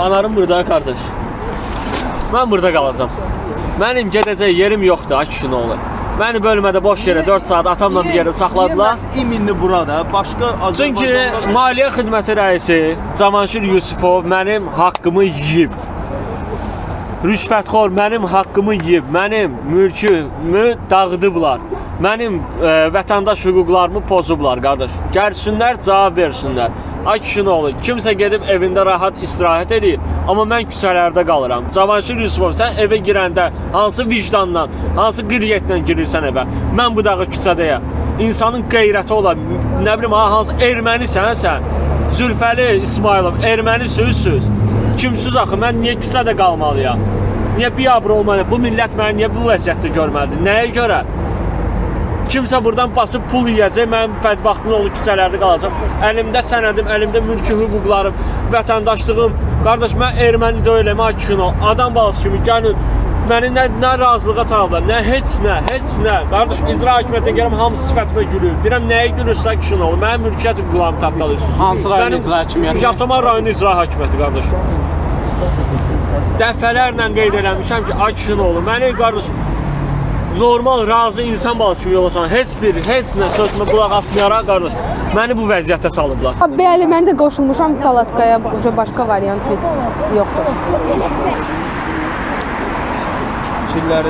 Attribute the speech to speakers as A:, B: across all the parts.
A: Anarım burada kardeş. Ben burada qalacam. Mənim gedəcək yerim yoxdur, ay kişi nə olur. Məni bölmədə boş yerə 4 saat atamla bir yerdə saxladılar.
B: Niyə iminli burada? Başqa
A: Çünki Maliyyə Xidməti rəisi Cavanşir Yusifov mənim haqqımı yeyib. Rüşvətxor mənim haqqımı yeyib. Mənim mülkümü dağıdıblar. Mənim vətəndaş hüquqlarımı pozublar, qardaş. Gəlsinlər, cavab versinlər. Ay kişi nə olur? Kimsə gedib evində rahat istirahət edir, amma mən küçələrdə qalıram. Cavanşir Yusifov, sən evə girəndə hansı vicdanla, hansı qiriyyətlə girirsən evə? Mən bu dağı küçədəyəm. İnsanın qeyrəti olar. Nə bilim, hansı ermənisən sən? Zülfəli İsmailov, erməni sözsüz. Kimsiz axı? Mən niyə küçədə qalmalıyam? Niyə biabr olmalıyam? Bu millət məni niyə bu vəziyyətdə görməlidir? Nəyə görə? Kimsə buradan basıb pul yiyəcək, mənim bədbaxtım olur, küçələrdə qalacaq. Əlimdə sənədim, əlimdə mülki hüquqlarım, vətəndaşlığım. Qardaş, mən erməni deyiləm, ay kişi, adam balası kimi gəlin. Məni nə razılığa çalırlar, nə heç nə. Qardaş, icra hakimiyyətinə gələm, hamısı sifətimə gülür. Deyirəm, nəyə gülürsə kişi olur? Mənim mülkiyyət hüquqlarımı tapdalıyorsunuz.
C: Hansı rayon icra hakimiyyəti?
A: Yasamal rayon icra hakimiyyəti, qardaş. Dəfələrlə qeyd eləmişəm ki, ay kişi olur? Məni, qardaş, normal, razı insan balası kimi yollasan, heç nə sözümə qulaq asmayaraq, qardaş, məni bu vəziyyətə salıblar.
D: Bəli, mən də qoşulmuşam palatkaya, başqa variant biz yoxdur.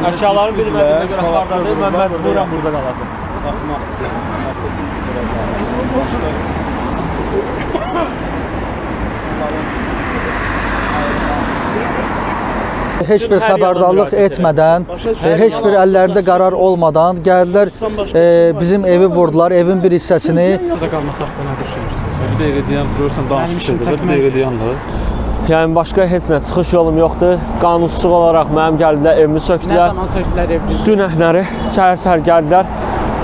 A: Əşyaları bilmədiyimə görə hardadır, mən məcburəm burada qalacam.
B: Baxmaq istəyirəm.
E: Heç bir xəbərdarlıq etmədən, heç bir əllərində qərar olmadan gəldilər, bizim evi vurdular, evin bir hissəsini.
C: Burada qalmasaq da nə düşünürsünüz? Bir dəqiqə deyən, durursan danışmışsınız, bir dəqiqə deyən də.
A: Yəni, başqa heç nə, çıxış yolum yoxdur. Qanunsuz olaraq mənim gəldilər, evimi söktülər.
C: Nə zaman söktülər evinizi?
A: Dünəkləri, səhər gəldilər.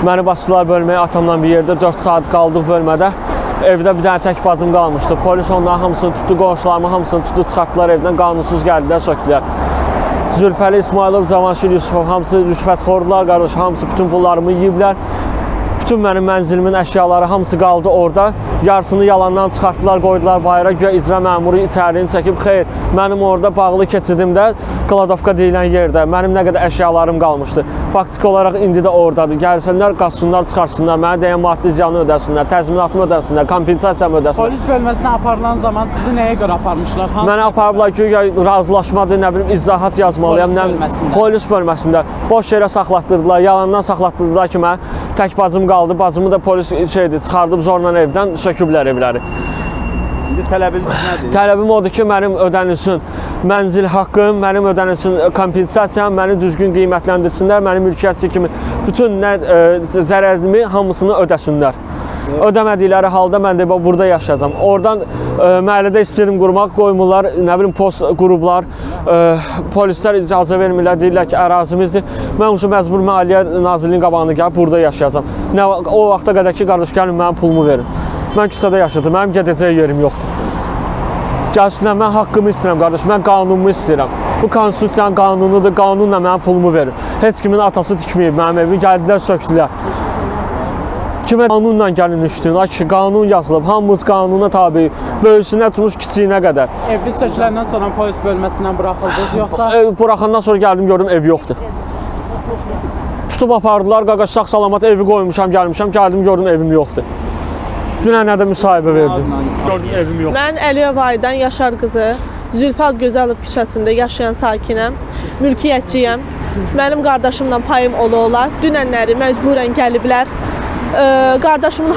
A: Məni basdılar bölməyə, atamla bir yerdə 4 saat qaldıq bölmədə. Evdə bir dənə tək bacım qalmışdı. Polis onların hamısını tutdu, qonşularımı hamısını tutdu, çıxartdılar evdən, qanunsuz gəldilər, söktülər. Zülfəli İsmailov, Cavanşir Yusifov, hamısı rüşvətxordular, qardaş, hamısı bütün pullarımı yiyiblər. Bütün mənim mənzilimin əşyaları hamısı qaldı orada. Yarısını yalandan çıxartdılar, qoydular bayıra. Güya icra məmuru içərini çəkib, xeyr, mənim orada bağlı keçidimdə, Kladovka deyilən yerdə mənim nə qədər əşyalarım qalmışdı. Faktiki olaraq indi də oradadır. Gəlsinlər, qaçsınlar, çıxarsınlar, mənə deyən maddi ziyanı ödəsinlər, təzminatımı ödəsinlər, kompensasiyamı ödəsinlər.
C: Polis bölməsinə aparılan zaman sizi nəyə görə aparmışlar?
A: Mənə aparıblar ki, razılaşmadır, nə bilim, izahat yazmalıyam. Polis bölməsində boş yerə saxlatdırdılar, yalandan saxlatdırdılar ki, mən tək bacım qaldı. Bacımı da polis çıxardıb zorla evdən söküblər evləri.
B: İndi tələbiniz nədir?
A: Tələbim odur ki, mənim ödənilsin mənzil haqqım, mənim ödənilsin kompensasiyam, məni düzgün qiymətləndirsinlər, mənim mülkiyyətçi kimi bütün zərərimi hamısını ödəsinlər. Ödəmədikləri halda mən də burada yaşayacağam. Oradan məhəllədə istəyirəm qurmaq, qoymurlar, nə bilim, post qurublar, polislər icazə vermirlər, deyirlər ki, ərazimizdir. Mən məcbur Maliyyə Nazirliyinin qabağına gəlib burada yaşayacağam. O vaxta qədər ki, qardaş, gəlin mənim pulumu verin. Mən küçədə yaşayacağam, mənim gedəcək yerim yoxdur. Gəlsinlər, mən haqqımı istəyirəm, qardaş, mən qanunumu istəyirəm. Bu konstitusiyanın qanunudur, qanunla mənim pulumu verin. Heç kimin atası tikməyib mənim evimi, gəldilər, söktülər. Kimə qanunla gəlin işləyin, ay ki, qanun yazılıb, hamımız qanuna tabi, böyüsünə tutmuş kiçiyinə qədər.
C: Eviniz söküləndən sonra polis bölməsindən buraxıldınız, yoxsa?
A: Buraxandan sonra gəldim, gördüm, ev yoxdur. Tutub apardılar, qaqaş, sağ-salamat evi qoymuşam, gəlmişəm, gəldim, gördüm, evim yoxdur. Dünənə də müsahibə verdim, gördüm, evim yoxdur.
F: Mən Əliyev Aydan Yaşar qızı, Zülfat Gözəlov küçəsində yaşayan sakinəm, mülkiyyətçiyəm. Mənim qardaşımla payım olar. Dünənləri məcburən gəliblər. Qardaşımın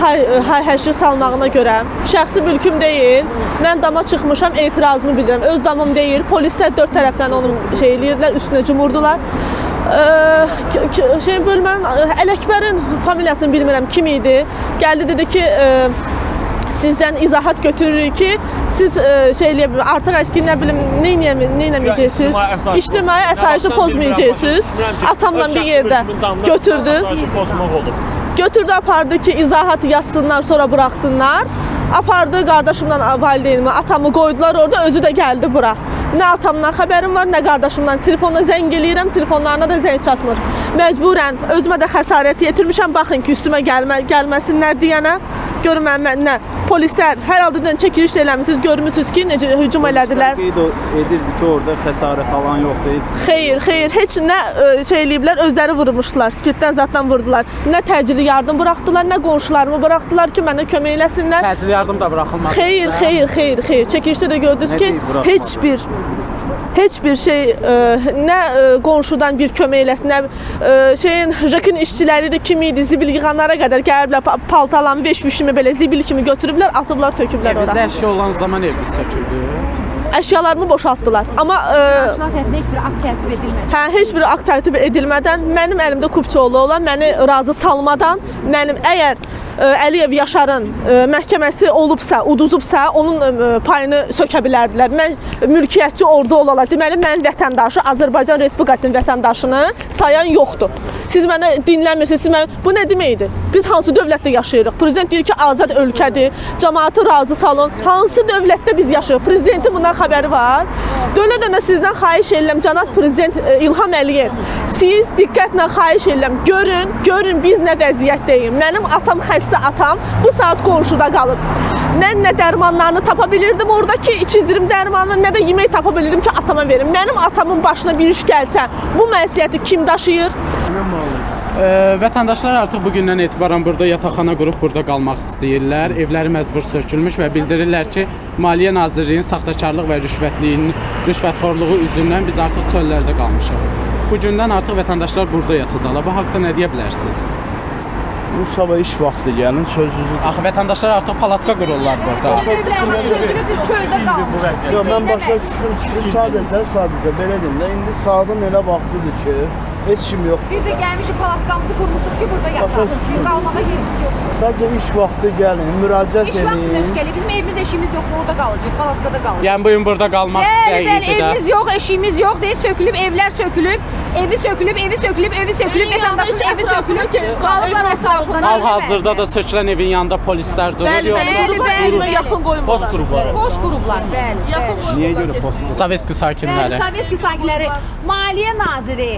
F: hay-həşri salmağına görə şəxsi mülküm deyil, mən dama çıxmışam, etirazımı bildirəm. Öz damım deyil, polislər 4 tərəfdən onu eləyirlər, üstünə cumurdular. Bölmənin Ələkbərin familiyasını bilmirəm kim idi. Gəldi, dedi ki, sizdən izahat götürürük ki, siz artıq əski nə bilim, neynəməyəcəksiniz, ictimai əsayişi pozmayacaqsınız. Atamla bir yerdə götürdü. Götürdü, apardı ki, izahatı yazsınlar, sonra buraxsınlar. Apardı, qardaşımla valideynimi, atamı qoydular orada, özü də gəldi bura. Nə atamdan xəbərim var, nə qardaşımdan. Telefonda zəng eləyirəm, telefonlarına da zəng çatmır. Məcburən, özümə də xəsarət yetirmişəm, baxın ki, üstümə gəlməsinlər deyənə, görün mən nə Polislər hər halda dünən çəkiliş də eləmisiniz, görmüsünüz ki, necə hücum elədilər.
B: Qeyd edirdi ki, orada xəsarət alan yoxdur.
F: Xeyr, heç nə şey eləyiblər, özləri vurmuşdular, spirtdən zatdan vurdular. Nə təcili yardım buraxdılar, nə qonşularımı buraxdılar ki, mənə kömək eləsinlər.
C: Təcili yardım da buraxılmaz.
F: Xeyr. Çəkilişdə də gördünüz ki, heç bir şey nə qonşudan bir kömək eləsin, nə JEK-in işçiləri də kim idi, zibil yığanlara qədər gəliblər, paltalan, veş kimi belə zibil kimi götürüblər, atıblar, töküblər ora.
C: Evizdə əşya olan zaman eviniz söküldü.
F: Əşyalarımı boşaltdılar. Amma
G: heç bir akt tərtib edilmədi.
F: Heç bir akt tərtib edilmədən, mənim əlimdə Kupçuoğlu olan məni razı salmadan, mənim əgər Əliyev Yaşarın məhkəməsi olubsa, uduzubsa, onun payını sökə bilərdilər. Mən mülkiyyətçi ordu olalar. Deməli, mən vətəndaşı, Azərbaycan Respublikasının vətəndaşını sayan yoxdur. Siz mənə dinləmirsiniz, bu nə deməkdir? Biz hansı dövlətdə yaşayırıq? Prezident deyir ki, azad ölkədir, cəmaatı razı salın. Hansı dövlətdə biz yaşayırıq? Prezidentin bundan xəbəri var. Dönə-dönə sizdən xahiş edirəm, cənab Prezident İlham Əliyev, siz diqqətlə xahiş edirəm, görün biz nə vəziyyətdəyik. Mənim atam xəstə atam bu saat qonşuda qalıb. Mən nə dərmanlarını tapa bilirdim oradakı içizdirim dərmanını, nə də yemək tapa bilirdim ki, atama verim. Mənim atamın başına bir iş gəlsə, bu məsuliyyəti kim daşıyır?
C: Vətəndaşlar artıq bugündən etibarən burada yataqxana qurub burada qalmaq istəyirlər. Evləri məcbur sökülmüş və bildirirlər ki, Maliyyə Nazirliyinin saxtakarlıq və rüşvətxorluğu üzündən biz artıq çöllərdə qalmışıq. Bugündən artıq vətəndaşlar burada yatacaqlar. Bu haqda nə deyə bilərsiniz?
H: Bu sabah iş vaxtı gəlin, sözünüzü...
C: Axı vətəndaşlar artıq palatka qururlar burada.
H: Yox, mən başa düşürüm ki, sadəcə belə deyim də, indi saatın elə vaxtıdır ki, heç kim yox.
G: Biz də gəlmişik, palatkamızı qurmuşuq ki, burada yataq. Qalmağa yerimiz yoxdur.
H: Sadəcə iş vaxtı gəlin, müraciət edin.
G: İş vaxtı nöşkəli, bizim evimiz, eşiyimiz yoxdur, orada qalacaq, palatkada qalacaq.
C: Yəni bugün burada qalmaq dəqiqdir də.
G: Evimiz yox, eşiyimiz yox deyə sökülüb, evlər sökülüb, evi sökülüb, vətəndaşın evi sökülüb, qalıblar ortalıqdan.
C: Hal-hazırda da sökülən evin yanında polislər durur.
F: Bəli, yaxın qoyunlar.
C: Post qruplar.
G: Post qruplar, bəli.
B: Niyə görə post qrup?
C: Sovetski sakinləri.
G: Sovetski sakinləri, Maliyyə Naziri,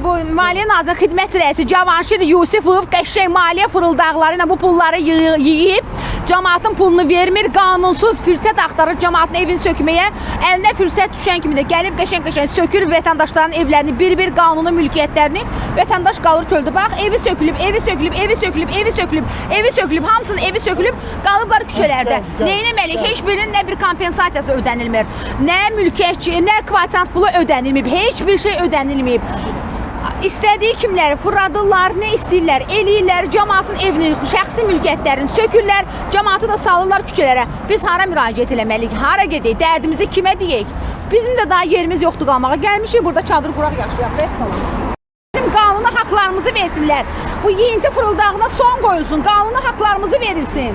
G: bu Maliyyə Nazirinin xidmət rəisi Cavanşir Yusifov qəşəng maliyyə fırıldaqları ilə bu pulları yeyib, cəmaatın pulunu vermir, qanunsuz fürsət axtarır cəmaatın evini sökməyə. Əlinə fürsət düşən kimi də gəlib qəşəng sökür vətəndaşların evlərini, bir qanuni mülkiyyətlərini. Vətəndaş qalır çöldə. Bax, evi sökülüb, hamısının evi sökülüb, qalıblar küçələrdə. Neynəməliyik? Heç birinin nə bir kompensasiyası ödənilmir, nə mülkiyyətçi, nə kvadrant pulu ödənilməyib, heç bir şey ödənilməyib. İstədiyi kimləri fırladırlar, nə istəyirlər, eləyirlər, cəmaatın evini, şəxsi mülkiyyətlərini sökürlər, cəmaatı da salırlar küçələrə. Biz hara müraciət eləməliyik, hara gedək, dərdimizi kimə deyək? Bizim də daha yerimiz yoxdur qalmağa, gəlmişik burada çadır quraq yaşayaq, vəssalam. Bizim qanuni haqlarımızı versinlər, bu yeyinti fırıldağına son qoyulsun, qanuni haqlarımızı verilsin.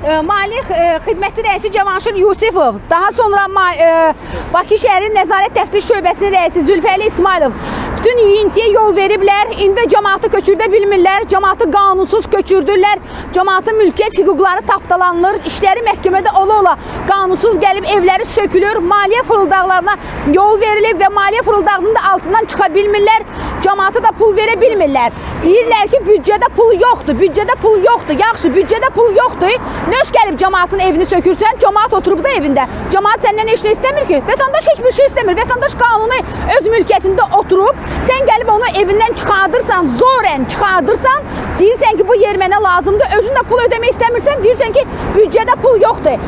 G: Maliyyə xidməti rəisi Cavanşir Yusifov, daha sonra Bakı şəhəri Nəzarət Təftiş Şöbəsinin rəisi Zülfəli İsmailov bütün yeyintiyə yol veriblər. İndi cəmaatı köçürdə bilmirlər, cəmaatı qanunsuz köçürdürlər, cəmaatın mülkiyyət hüquqları tapdalanılır, işləri məhkəmədə ola-ola qanunsuz gəlib evləri sökülür, maliyyə fırıldaqlarına yol verilib və maliyyə fırıldağının da altından çıxa bilmirlər, cəmaatı da pul verə bilmirlər. Deyirlər ki, büdcədə pul yoxdur, yaxşı, büdcədə pul yoxdur. Nöş gəlib cəmaatın evini sökürsən, cəmaat oturub da evində. Cəmaat səndən heç nə istəmir ki. Vətəndaş heç bir şey istəmir. Vətəndaş qanuni öz mülkiyyətində oturub, sən gəlib onu evindən çıxardırsan, zorən çıxardırsan, deyirsən ki, bu yer mənə lazımdır, özün də pul ödəmək istəmirsən, deyirsən ki, büdcədə pul yoxdur.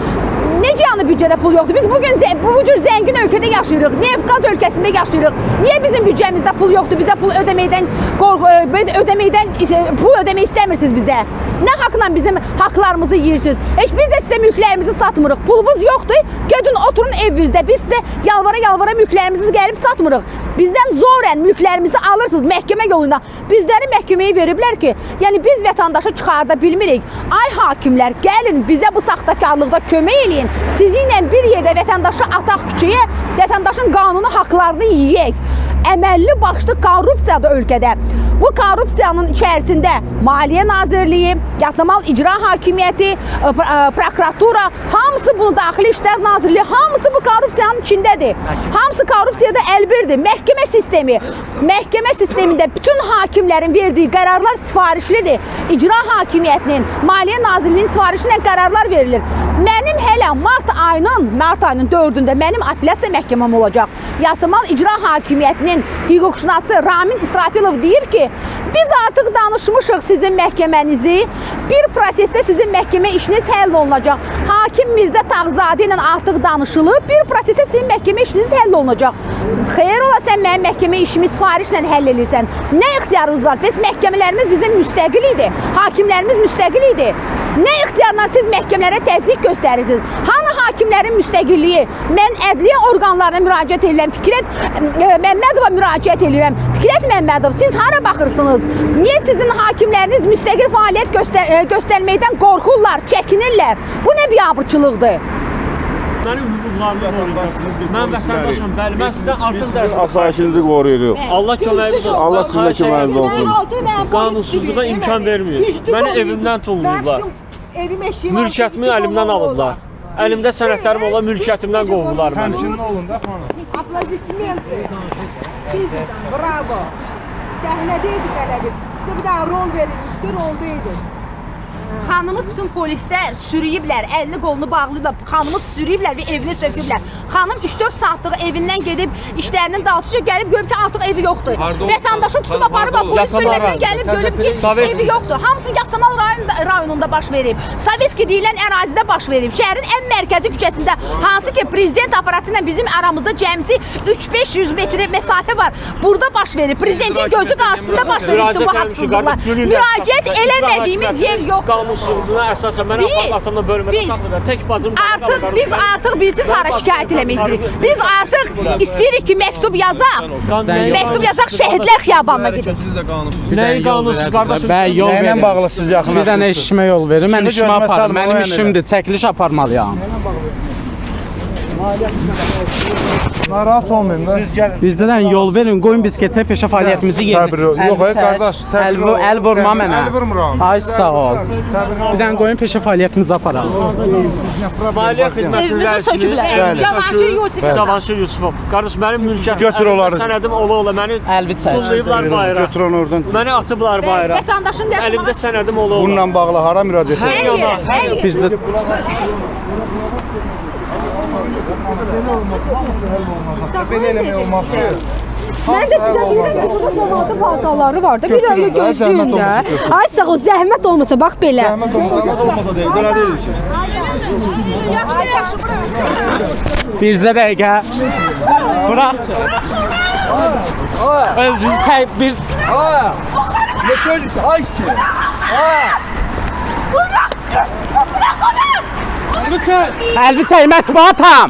G: Necə yəni büdcədə pul yoxdur? Biz bugün bu cür zəngin ölkədə yaşayırıq, neft-qaz ölkəsində yaşayırıq. Niyə bizim büdcəmizdə pul yoxdur? Bizə pul ödəməkdən pul ödəmək istəmirsiniz bizə? Nə haqla bizim haqlarımızı yeyirsiniz? Heç biz də sizə mülklərimizi satmırıq. Pulumuz yoxdur, gedin oturun evinizdə. Biz sizə yalvara mülklərimizi gəlib satmırıq. Bizdən zorən mülklərimizi alırsınız məhkəmə yolunda. Bizləri məhkəməyə veriblər ki, yəni biz vətəndaşı çıxarda bilmirik. Ay hakimlər, gəlin bizə bu saxtakarlıqda kömək eləyin. Sizinlə bir yerdə vətəndaşı ataq küçəyə, vətəndaşın qanuni haqlarını yiyək. əməlli başlı korrupsiyadır ölkədə. Bu korrupsiyanın içərisində Maliyyə Nazirliyi, Yasamal İcra Hakimiyyəti, prokuratura, hamısı bunu Daxili İşlər Nazirliyi, hamısı bu korrupsiyanın içindədir. Hamısı korrupsiyada əlbirdir. Məhkəmə sistemində bütün hakimlərin verdiyi qərarlar sifarişlidir. İcra Hakimiyyətinin, Maliyyə Nazirliyinin sifarişi ilə qərarlar verilir. Mənim hələ mart ayının 4-ündə mənim apellyasiya məhkəməm olacaq. Yasamal İcra Hakimiyyətinin hüquqşünası Ramin İsrafilov deyir ki, biz artıq danışmışıq sizin məhkəmənizi, bir prosesdə sizin məhkəmə işiniz həll olunacaq. Hakim Mirzə Tağzadə ilə artıq danışılıb, bir prosesdə sizin məhkəmə işiniz həll olunacaq. Xeyr ola sən mənim məhkəmə işimi sifarişlə həll edirsən. Nə ixtiyarınız var? Biz məhkəmələrimiz bizim müstəqil idi, hakimlərimiz müstəqil idi. Nə ixtiyarla siz məhkəmələrə təzyiq göstərirsiniz? Hanı hakimlərin müstəqilliyi? Mən ədliyyə orqanlarına müraciət edirəm, Fikrət Məmmədova müraciət edirəm. Fikrət Məmmədov, siz hara baxırsınız? Niyə sizin hakimləriniz müstəqil fəaliyyət göstərməkdən qorxurlar, çəkinirlər? Bu nə biabırçılıqdır?
A: Mənim hüquqlarımı qoruyacaq. Mən vətəndaşım, bəli, mən sizdən artıq dərs
H: Asayişinizi qoruyuruq.
A: Allah köməyiniz olsun.
H: Allah sizə köməyiniz olsun.
A: Qanunsuzluğa imkan vermir. Məni evimdən tullayıblar. Mülkiyyətimi əlimdən alıblar. Əlimdə sənədlərim olan mülkiyyətimdən qovurlar məni.
H: Həmçinin olun da xanım.
G: Aplodismenti. Bravo. Səhnədəydi sələbi. Sizə bir daha rol verilmişdi, roldaydı. Xanımı bütün polislər sürüyüblər, əlini qolunu bağlayıblar, xanımı sürüyüblər və evini söküblər. Xanım 3-4 saatlıq evindən gedib, işlərinin dalışıca gəlib görüb ki, artıq evi yoxdur. Vətəndaşı tutub aparıb, polis bölməsinə gəlib görüb ki, evi yoxdur. Hamısı Yasamal rayonunda baş verib. Sovetski deyilən ərazidə baş verib. Şəhərin ən mərkəzi küçəsində, hansı ki, prezident aparatı ilə bizim aramızda cəmsi 3-500 metr məsafə var. Burada baş verib. Prezidentin gözü qarşısında baş verib bu haqsızlıqlar. Müraciət eləmədiyimiz yer yoxdur.
A: Qanunsuzluğuna əsasən mən aparatımda bölmədə saxlayıram. Tək bacım
G: biz artıq bilsiz hara şikayət eləmək istəyirik. Biz artıq istəyirik ki, məktub yazaq. Məktub yazaq, şəhidlər xiyabanına gedək.
A: Nəyi qanunsuz qardaşım?
C: Bəy, yol
H: Nəylə
C: verin.
H: bağlı siz yaxınlaşırsınız?
C: Bir dənə işimə yol verin. Mən
H: Şunu
C: işimi
H: gözmə
C: aparım.
H: salma,
C: Mənim
H: yəni.
C: işimdir. Çəkiliş aparmalıyam.
H: Narahat olmayın da. Siz gəlin.
C: Bizdən yol verin. Qoyun biz keçək peşə fəaliyyətimizi
H: Səbir ol. Yox, qardaş, səbir ol.
C: Əl vurma mənə.
H: Əl vurmuram.
C: Ay sağ ol. Bir dənə qoyun peşə fəaliyyətimizi aparaq.
A: Maliyyə xidmətinin
F: Evimizi söküblər.
G: Cavanşir Yusifov.
A: Cavanşir Yusifov. Qardaş, mənim mülkiyyətim.
H: Götür onları.
A: Sənədim ola, məni
C: Əlvi çək.
A: tullayıblar bayıra.
H: Götür onu oradan.
A: Məni atıblar bayıra.
G: Vətəndaşın
A: Əlimdə sənədim ola.
H: Bununla bağlı hara müraciət
A: Hər
H: edin?
A: yana.
C: Bizdə
H: Belə eləmək olmaz.
D: Mən də sizə deyirəm ki, burada camaatın paltarları var da, bir də öyle gözləyin də. Ay sağ ol, zəhmət olmasa bax belə.
H: Zəhmət olmasa deyil, belə deyilik ki.
C: Birzə dəqiqə. Bırax. Biz tək biz Əlvi çək mətbuatam.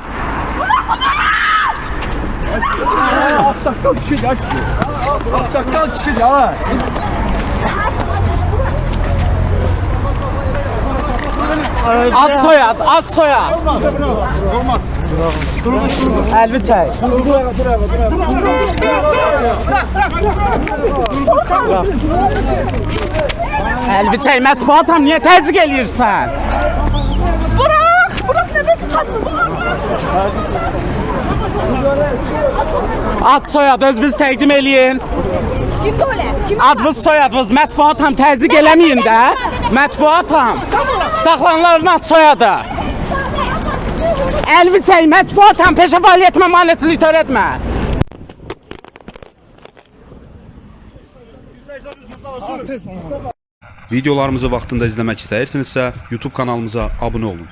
C: Ad soyad, ad soyad.
H: Olmaz.
C: Əlvi çək. Əlvi çək mətbuatam, niyə təzyiq eləyirsən?
F: Bırak nefesi çatma.
C: Ad soyad özünüz təqdim eləyin.
G: Kimdə öyle?
C: Adınız soyadınız mətbuatam təzyiq eləməyin də. Mətbuatam. Saxlanılanların ad soyadı. Əlvi çək mətbuatam peşə fəaliyyətimə maneçilik törətmə.
I: Videolarımızı vaxtında izləmək istəyirsinizsə, YouTube kanalımıza abunə olun.